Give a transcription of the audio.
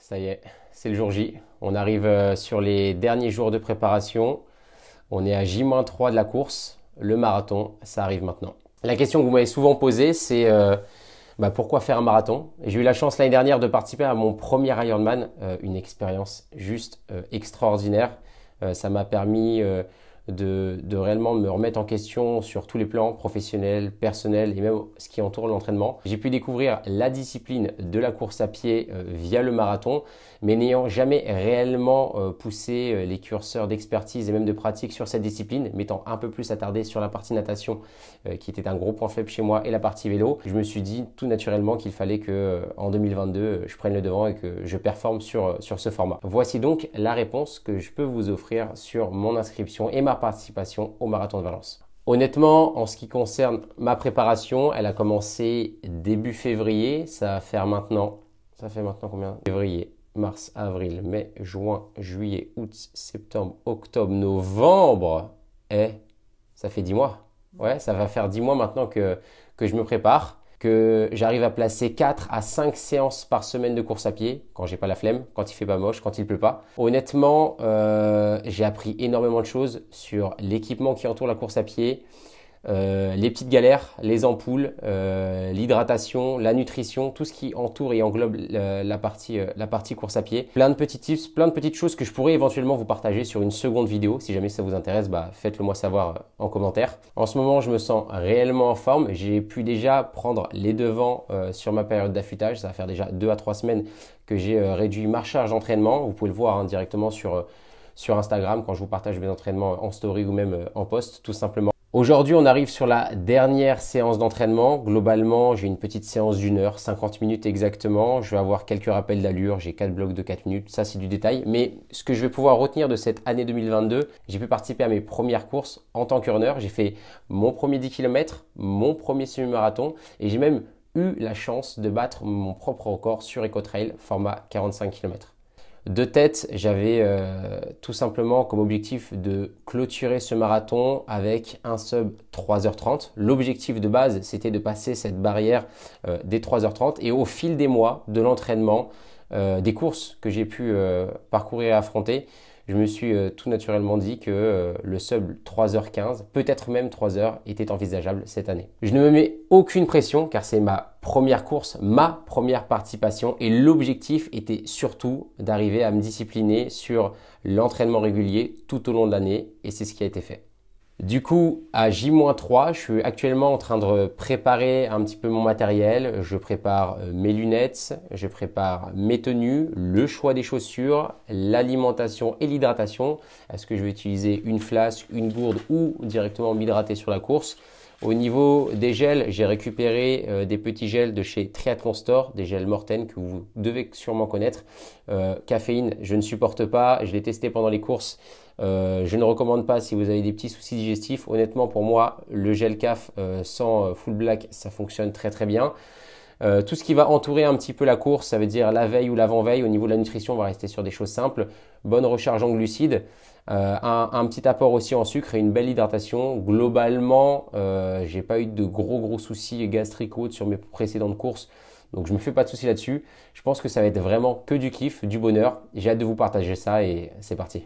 Ça y est, c'est le jour J. On arrive sur les derniers jours de préparation. On est à J-3 de la course. Le marathon, ça arrive maintenant. La question que vous m'avez souvent posée, c'est pourquoi faire un marathon? J'ai eu la chance l'année dernière de participer à mon premier Ironman, une expérience juste extraordinaire. Ça m'a permis de réellement me remettre en question sur tous les plans professionnels, personnels et même ce qui entoure l'entraînement. J'ai pu découvrir la discipline de la course à pied via le marathon, mais n'ayant jamais réellement poussé les curseurs d'expertise et même de pratique sur cette discipline, m'étant un peu plus attardé sur la partie natation qui était un gros point faible chez moi et la partie vélo, je me suis dit tout naturellement qu'il fallait que en 2022, je prenne le devant et que je performe sur ce format. Voici donc la réponse que je peux vous offrir sur mon inscription et ma participation au Marathon de Valence. Honnêtement, en ce qui concerne ma préparation, elle a commencé début février. Ça fait maintenant combien? Février, mars, avril, mai, juin, juillet, août, septembre, octobre, novembre. Ça fait 10 mois. Ouais, ça va faire 10 mois maintenant que je me prépare, que j'arrive à placer 4 à 5 séances par semaine de course à pied, quand j'ai pas la flemme, quand il fait pas moche, quand il pleut pas. Honnêtement, j'ai appris énormément de choses sur l'équipement qui entoure la course à pied, les petites galères, les ampoules, l'hydratation, la nutrition, tout ce qui entoure et englobe la partie course à pied. Plein de petits tips, plein de petites choses que je pourrais éventuellement vous partager sur une seconde vidéo. Si jamais ça vous intéresse, faites-le moi savoir en commentaire. En ce moment, je me sens réellement en forme. J'ai pu déjà prendre les devants sur ma période d'affûtage. Ça va faire déjà 2 à 3 semaines que j'ai réduit ma charge d'entraînement. Vous pouvez le voir directement sur Instagram quand je vous partage mes entraînements en story ou même en post, tout simplement. Aujourd'hui, on arrive sur la dernière séance d'entraînement. Globalement, j'ai une petite séance d'1 heure, 50 minutes exactement. Je vais avoir quelques rappels d'allure, j'ai 4 blocs de 4 minutes, ça c'est du détail. Mais ce que je vais pouvoir retenir de cette année 2022, j'ai pu participer à mes premières courses en tant que runner. J'ai fait mon premier 10 km, mon premier semi-marathon et j'ai même eu la chance de battre mon propre record sur EcoTrail, format 45 km. De tête, j'avais tout simplement comme objectif de clôturer ce marathon avec un sub 3h30. L'objectif de base, c'était de passer cette barrière des 3h30 et au fil des mois de l'entraînement, des courses que j'ai pu parcourir et affronter, je me suis tout naturellement dit que le sub 3h15, peut-être même 3h, était envisageable cette année. Je ne me mets aucune pression car c'est ma première course, ma première participation et l'objectif était surtout d'arriver à me discipliner sur l'entraînement régulier tout au long de l'année et c'est ce qui a été fait. Du coup, à J-3, je suis actuellement en train de préparer un petit peu mon matériel. Je prépare mes lunettes, je prépare mes tenues, le choix des chaussures, l'alimentation et l'hydratation. Est-ce que je vais utiliser une flasque, une gourde ou directement m'hydrater sur la course? Au niveau des gels, j'ai récupéré des petits gels de chez Triathlon Store, des gels Morten que vous devez sûrement connaître. Caféine, je ne supporte pas, je l'ai testé pendant les courses. Je ne recommande pas si vous avez des petits soucis digestifs. Honnêtement, pour moi, le gel CAF sans full black, ça fonctionne très très bien. Tout ce qui va entourer un petit peu la course, ça veut dire la veille ou l'avant-veille. Au niveau de la nutrition, on va rester sur des choses simples. Bonne recharge en glucides, un petit apport aussi en sucre et une belle hydratation. Globalement, j'ai pas eu de gros soucis gastriques ou autres sur mes précédentes courses. Donc je me fais pas de soucis là-dessus. Je pense que ça va être vraiment que du kiff, du bonheur. J'ai hâte de vous partager ça et c'est parti.